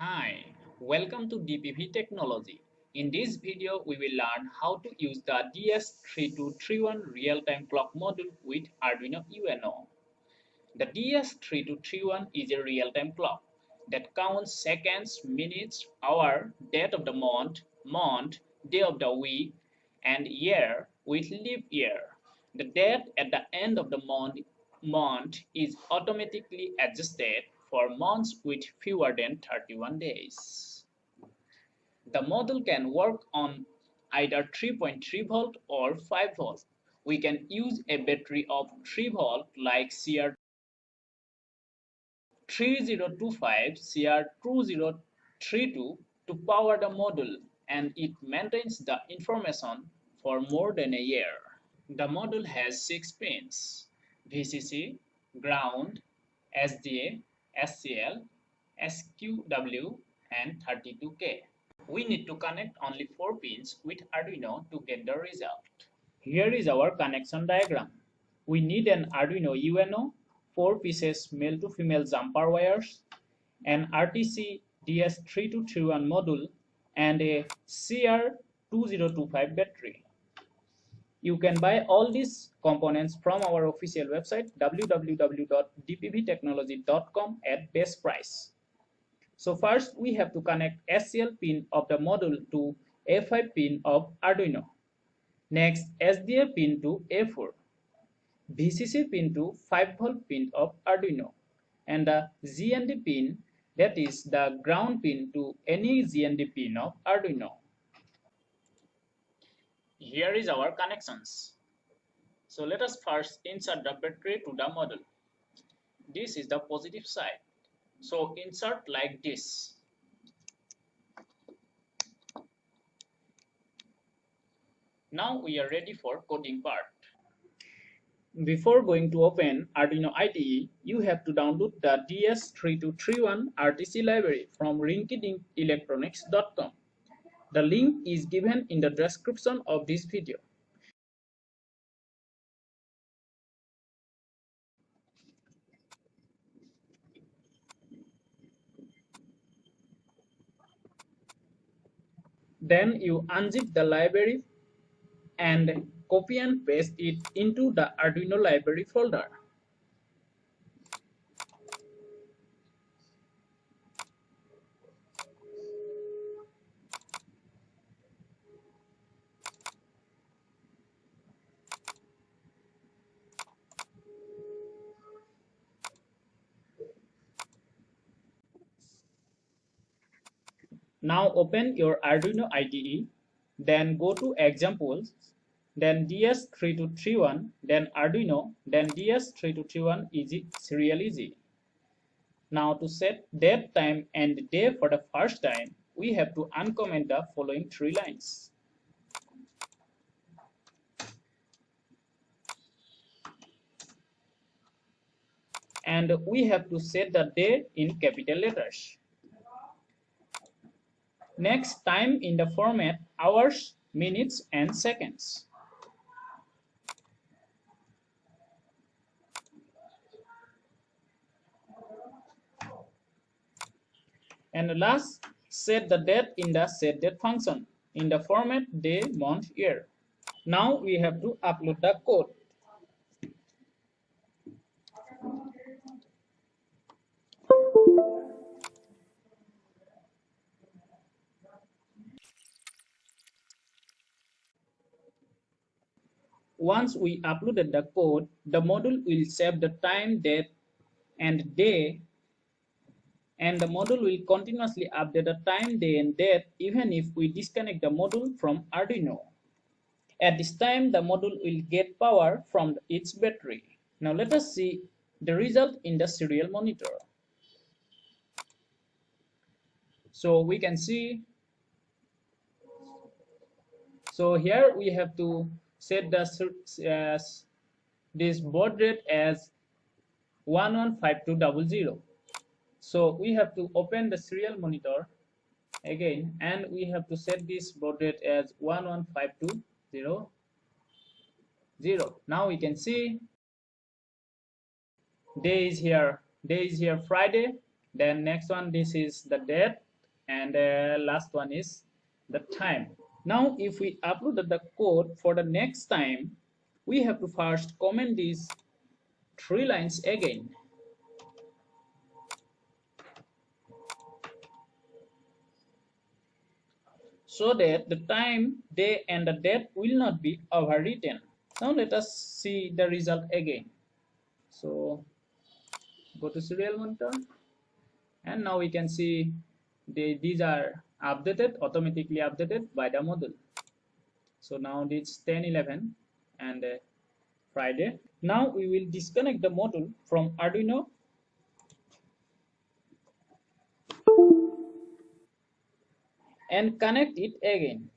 Hi, welcome to DPV Technology. In this video, we will learn how to use the DS3231 real-time clock module with Arduino UNO. The DS3231 is a real-time clock that counts seconds, minutes, hour, date of the month, day of the week, and year with leap year. The date at the end of the month is automatically adjusted for months with fewer than 31 days. The module can work on either 3.3 volt or 5 volt. We can use a battery of 3 volt like CR3025 CR2032 to power the module, and it maintains the information for more than a year. The module has 6 pins: VCC, ground, SDA, SCL, SQW, and 32K. We need to connect only 4 pins with Arduino to get the result. Here is our connection diagram. We need an Arduino UNO, 4 pieces male to female jumper wires, an RTC DS3231 module, and a CR2025 battery. You can buy all these components from our official website www.dpvtechnology.com at best price. So first we have to connect SCL pin of the module to A5 pin of Arduino. Next, SDA pin to A4, VCC pin to 5 volt pin of Arduino, and the GND pin, that is the ground pin, to any GND pin of Arduino. Here is our connections. So let us first insert the battery to the module. This is the positive side. So insert like this. Now we are ready for coding part. Before going to open Arduino IDE, you have to download the DS3231 RTC library from rinkydinelectronics.com. The link is given in the description of this video. Then you unzip the library and copy and paste it into the Arduino library folder. Now open your Arduino IDE, then go to examples, then DS3231, then Arduino, then DS3231 easy serial easy. Now to set date, time, and day for the first time, we have to uncomment the following 3 lines. And we have to set the day in capital letters. Next, time in the format hours, minutes, and seconds. And last, set the date in the setDate function in the format day, month, year. Now we have to upload the code. Once we uploaded the code, the module will save the time, date, and day, and the module will continuously update the time, day, and date even if we disconnect the module from Arduino. At this time, the module will get power from its battery. Now let us see the result in the serial monitor. So we can see, so here we have to set this baud rate as 115200. So we have to open the serial monitor again, and we have to set this baud rate as 115200. Now we can see day is here Friday. Then next one, this is the date, and last one is the time. Now if we uploaded the code for the next time, we have to first comment these 3 lines again, so that the time, day and the date will not be overwritten. Now let us see the result again. So go to serial monitor, and now we can see these are updated, automatically updated by the module. So now it's 10:11 and Friday. Now we will disconnect the module from Arduino and connect it again.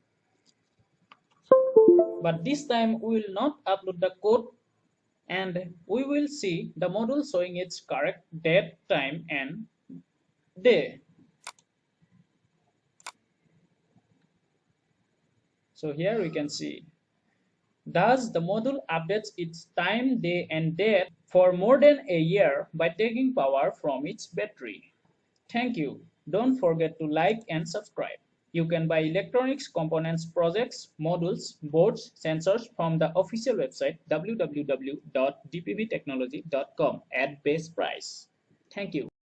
But this time we will not upload the code, and we will see the module showing its correct date, time and day. So here we can see, thus the module updates its time, day and date for more than a year by taking power from its battery. Thank you. Don't forget to like and subscribe. You can buy electronics components, projects, modules, boards, sensors from the official website www.dpvtechnology.com at best price. Thank you.